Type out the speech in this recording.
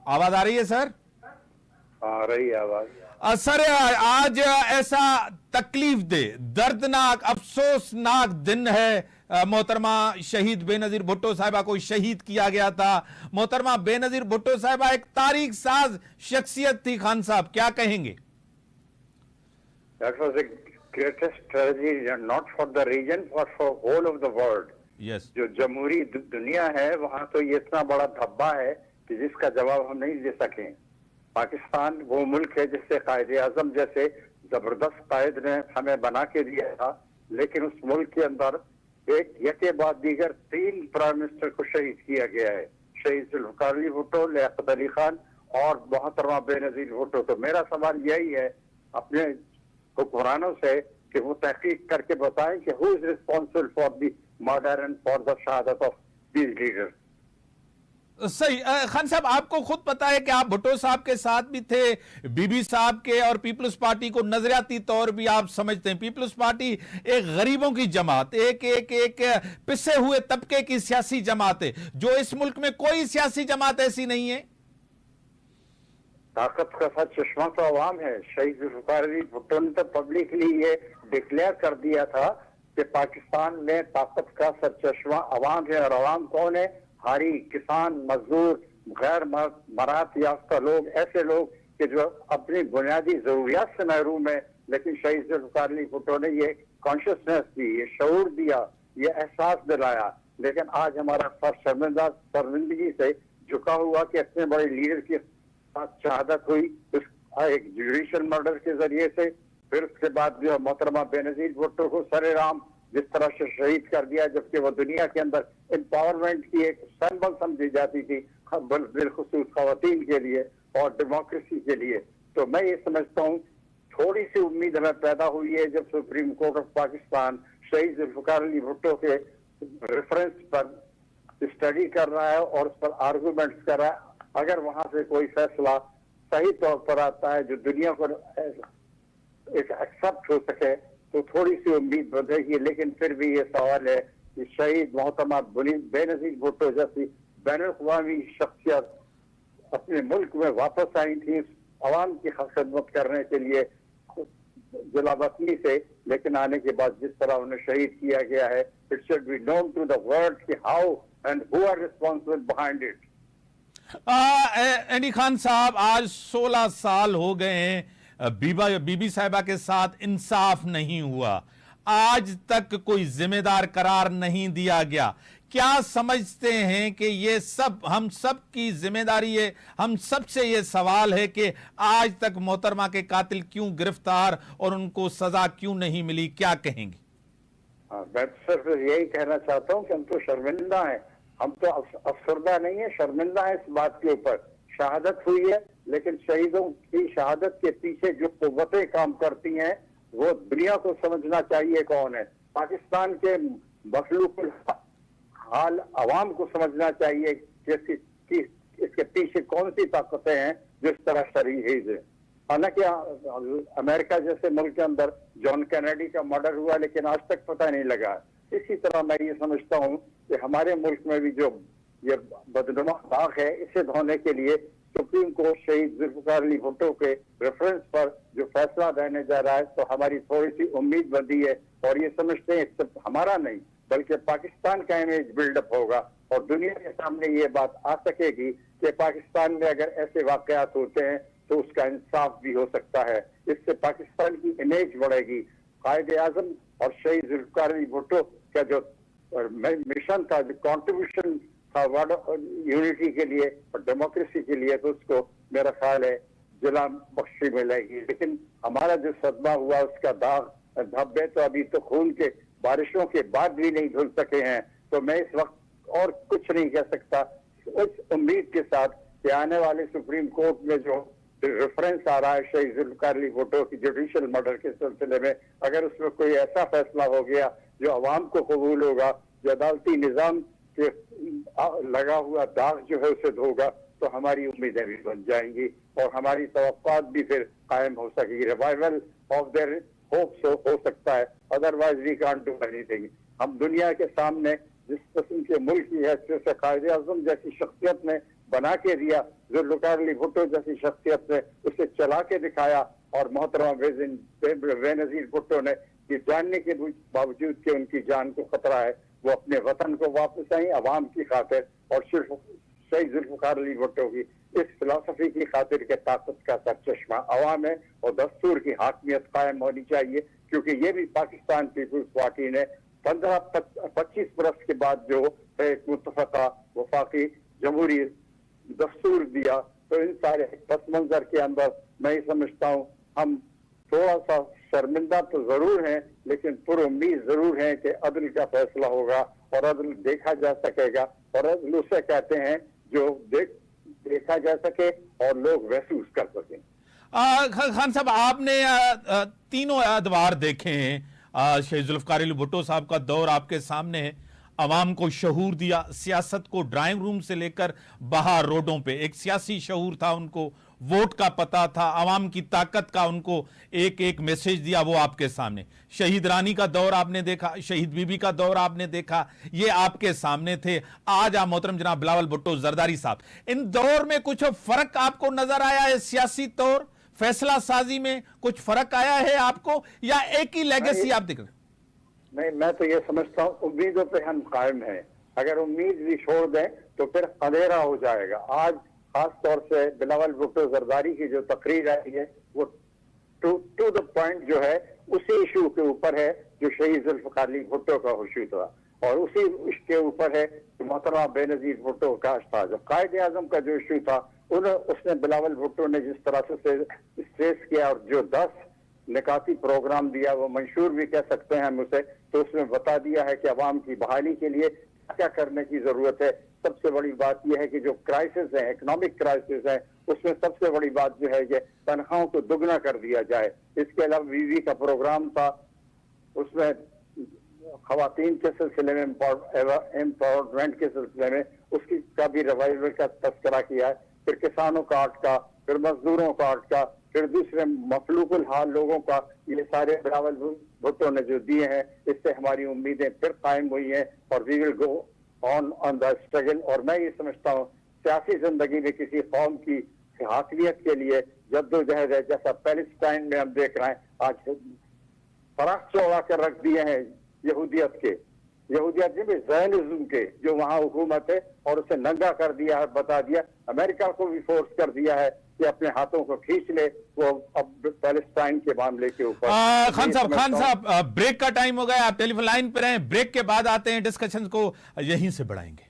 आवाज आ रही है सर? आ रही है आवाज। सर आज ऐसा तकलीफ दे, दर्दनाक, अफसोसनाक दिन है। मोहतरमा शहीद बेनजीर भुट्टो साहिबा को शहीद किया गया था। मोहतरमा बेनजीर भुट्टो साहिबा एक तारीख साज शख्सियत थी। खान साहब क्या कहेंगे? That was the greatest tragedy, not for the region, but for whole of the world. Yes. जो जमहूरी दुनिया है वहाँ तो ये इतना बड़ा धब्बा है कि जिसका जवाब हम नहीं दे सकें। पाकिस्तान वो मुल्क है जिससे कायदे आजम जैसे जबरदस्त कायद ने हमें बना के दिया था, लेकिन उस मुल्क के अंदर एक के बाद दीगर 3 प्राइम मिनिस्टर को शहीद किया गया है। शहीद जुल्फ़िकार अली भुट्टो, लियाकत अली खान और मोहतरमा बेनजीर भुट्टो। तो मेरा सवाल यही है अपने हुक्मरानों से कि वो तहकीक करके बताएं कि who is responsible for the murder and for the शहादत ऑफ दीज लीडर्स। सही। खान साहब, आपको खुद पता है कि आप भुट्टो साहब के साथ भी थे, बीबी साहब के, और पीपल्स पार्टी को नजरियाती तौर भी आप समझते हैं। पीपल्स पार्टी एक गरीबों की जमात, एक पिसे हुए तबके की सियासी जमात है, जो इस मुल्क में कोई सियासी जमात ऐसी नहीं है। ताकत का सच चश्मा तो अवाम है। शहीद जुल्फ़िकार अली भुट्टो ने तो पब्लिकली ये डिक्लेयर कर दिया था कि पाकिस्तान में ताकत का सच चश्मा अवाम है। और अवाम कौन है? हारी, किसान, मजदूर, गैर मरात याफ्ता लोग, ऐसे लोग कि जो अपनी बुनियादी जरूरियात से महरूम है। लेकिन शहीद जुल्फ़िकार अली भुट्टो ने ये कॉन्शियसनेस दी, ये शऊर दिया, ये एहसास दिलाया। लेकिन आज हमारा सर शर्मिंदगी से झुका हुआ कि इतने बड़े लीडर की शहादत हुई एक जुडिशियल मर्डर के जरिए से। फिर उसके बाद जो मोहतरमा बेनजीर भुट्टो को सरेआम जिस तरह से शहीद कर दिया, जबकि वो दुनिया के अंदर एम्पावरमेंट की एक सिंबल समझी जाती थी, बिलखुसूस खवातीन के लिए और डेमोक्रेसी के लिए। तो मैं ये समझता हूँ थोड़ी सी उम्मीद हमें पैदा हुई है जब सुप्रीम कोर्ट ऑफ पाकिस्तान शहीद जुल्फ़िकार अली भुट्टो के रेफरेंस पर स्टडी कर रहा है और उस पर आर्गूमेंट्स कर रहा है। अगर वहां से कोई फैसला सही तौर पर आता है जो दुनिया को एक एक्सेप्ट हो सके तो थोड़ी सी उम्मीद बढ़ेगी। लेकिन फिर भी ये सवाल है कि शहीद मोहतरमा बेनजीर भुट्टो जैसी बैनुल-अक़वामी शख्सियत अपने मुल्क में वापस आई थी अवाम की खिदमत करने के लिए जिलावतनी से, लेकिन आने के बाद जिस तरह उन्हें शहीद किया गया है, it should be known to the world कि how and who are responsible behind it. एनी खान साहब, आज 16 साल हो गए हैं बीबी साहिबा के साथ इंसाफ नहीं हुआ, आज तक कोई जिम्मेदार करार नहीं दिया गया। क्या समझते हैं कि ये सब हम सब की जिम्मेदारी है? हम सब से ये सवाल है कि आज तक मोहतरमा के कातिल क्यों गिरफ्तार और उनको सजा क्यों नहीं मिली? क्या कहेंगे? मैं सिर्फ यही कहना चाहता हूँ कि हम तो शर्मिंदा हैं। हम तो अफसरदा नहीं है, शर्मिंदा है इस बात के ऊपर। शहादत हुई है, लेकिन शहीदों की शहादत के पीछे जो कुव्वतें काम करती हैं वो दुनिया को समझना चाहिए कौन है। पाकिस्तान के मखलूकुल हाल अवाम को समझना चाहिए कि इसके पीछे कौन सी ताकतें हैं जो इस तरह शरीर है। हालांकि अमेरिका जैसे मुल्क के अंदर जॉन कैनेडी का मर्डर हुआ, लेकिन आज तक पता नहीं लगा। इसी तरह मैं ये समझता हूँ कि हमारे मुल्क में भी जो ये बदनुमा दाग है, इसे धोने के लिए सुप्रीम कोर्ट शहीद जुल्फ़िकार अली भुट्टो के रेफरेंस पर जो फैसला देने जा रहा है, तो हमारी थोड़ी सी उम्मीद बंधी है और ये समझते हैं सिर्फ हमारा नहीं बल्कि पाकिस्तान का इमेज बिल्डअप होगा और दुनिया के सामने ये बात आ सकेगी कि पाकिस्तान में अगर ऐसे वाकयात होते हैं तो उसका इंसाफ भी हो सकता है। इससे पाकिस्तान की इमेज बढ़ेगी। कायदे आजम और शहीद जुल्फ़िकार अली भुट्टो का जो मिशन था, जो कॉन्ट्रीब्यूशन था वर्ल्ड यूनिटी के लिए और डेमोक्रेसी के लिए, तो उसको मेरा ख्याल है जिला बख्शी मिलेगी। लेकिन हमारा जो सदमा हुआ उसका दाग धब्बे तो अभी तो खून के बारिशों के बाद भी नहीं धुल सके हैं। तो मैं इस वक्त और कुछ नहीं कह सकता, उस उम्मीद के साथ कि आने वाले सुप्रीम कोर्ट में जो रेफरेंस आ रहा है शहीद जुल्फ़िकार अली भुट्टो की जुडिशियल मर्डर के सिलसिले में, अगर उसमें कोई ऐसा फैसला हो गया जो अवाम को कबूल होगा, जो अदालती निज़ाम के लगा हुआ दाग जो है उसे धोगा, तो हमारी उम्मीदें भी बन जाएंगी और हमारी तवक्कुआत भी फिर कायम हो सकेगी। रिवाइवल ऑफ देयर होप्स हो सकता है। Otherwise we can't do anything. हम दुनिया के सामने जिस किस्म के मुल्क की हैसियत से कायदे आजम जैसी शख्सियत ने बना के दिया, जुल्फ़िकार अली भुट्टो जैसी शख्सियत ने उसे चला के दिखाया, और मोहतरमा बेनज़ीर भुट्टो ने ये जानने के बावजूद कि उनकी जान को खतरा है, वो अपने वतन को वापस आई अवाम की खातिर, और सिर्फ शहीद जुल्फ़िकार अली भुट्टो की इस फिलासफी की खातिर के ताकत का सरचश्मा अवाम है, और दस्तूर की हाकमियत कायम होनी चाहिए, क्योंकि ये भी पाकिस्तान पीपुल्स पार्टी ने 15-25 बरस के बाद जो एक मुत्तफ़क़ा वफाकी जमहूरी दस्तूर दिया, तो इन सारे पस मंजर के अंदर मैं ये समझता हूँ हम थोड़ा सा शर्मिंदा तो जरूर हैं, लेकिन पुरुम्मीद जरूर हैं कि अदल का फैसला होगा और अदल देखा जा सकेगा, और अदल उसे कहते हैं जो देखा जा सके और लोग महसूस कर सकें। खान साहब, आपने तीनों अदवार देखे हैं। शहीद जुल्फ़िकार अली भुट्टो साहब का दौर आपके सामने है। अवाम को शऊर दिया, सियासत को ड्राइंग रूम से लेकर बाहर रोडों पे एक सियासी शऊर था, उनको वोट का पता था, अवाम की ताकत का उनको एक एक मैसेज दिया, वो आपके सामने। शहीद रानी का दौर आपने देखा, शहीद बीबी का दौर आपने देखा, ये आपके सामने थे। आज आप मोहतरम जनाब बिलावल भुट्टो जरदारी साहब, इन दौर में कुछ फर्क आपको नजर आया है? सियासी तौर फैसला साजी में कुछ फर्क आया है आपको, या एक ही लेगेसी आप दिख रहे? नहीं, मैं तो ये समझता हूँ उम्मीदों पे हम कायम हैं। अगर उम्मीद भी छोड़ दें तो फिर अंधेरा हो जाएगा। आज खास तौर से बिलावल भुट्टो जरदारी की जो तकरीर आई है वो टू द पॉइंट जो है उसी इशू के ऊपर है जो शहीद जुल्फ़िकार अली भुट्टो का इशू था, और उसी इसके ऊपर है मोहतरमा बेनज़ीर भुट्टो का था। जब कायदे आजम का जो इशू था उसने बिलावल भुट्टो ने जिस तरह से स्ट्रेस किया और जो 10 निकाती प्रोग्राम दिया, वो मंशूर भी कह सकते हैं हम उसे, तो उसमें बता दिया है कि अवाम की बहाली के लिए क्या करने की जरूरत है। सबसे बड़ी बात यह है कि जो क्राइसिस है, इकोनॉमिक क्राइसिस है, उसमें सबसे बड़ी बात जो है कि तनख्वाहों को दुगना कर दिया जाए। इसके अलावा बीवी का प्रोग्राम था, उसमें खवातीन के सिलसिले में, एम्पावरमेंट के सिलसिले में उसकी का भी रिवाइवल का तस्करा किया है। फिर किसानों का अटका, फिर मजदूरों का अटका, फिर दूसरे मखलूकुल हाल लोगों का, ये सारे बिलावल भुट्टो ने जो दिए हैं, इससे हमारी उम्मीदें फिर कायम हुई हैं, और we will go on the struggle. और मैं ये समझता हूँ सियासी जिंदगी में किसी कौम की हाकिमियत के लिए जद्दोजहद है, जैसा पैलेस्टाइन में हम देख रहे हैं, आज फराक चौड़ा कर रख दिए हैं यहूदियत में ज़ायनिज़्म के जो वहाँ हुकूमत है, और उसे नंगा कर दिया है, बता दिया। अमेरिका को भी फोर्स कर दिया है कि अपने हाथों को खींच ले वो अब पैलेस्टाइन के मामले के ऊपर। खान साहब ब्रेक का टाइम हो गया, आप टेलीफोन लाइन पे रहें, ब्रेक के बाद आते हैं, डिस्कशन को यहीं से बढ़ाएंगे।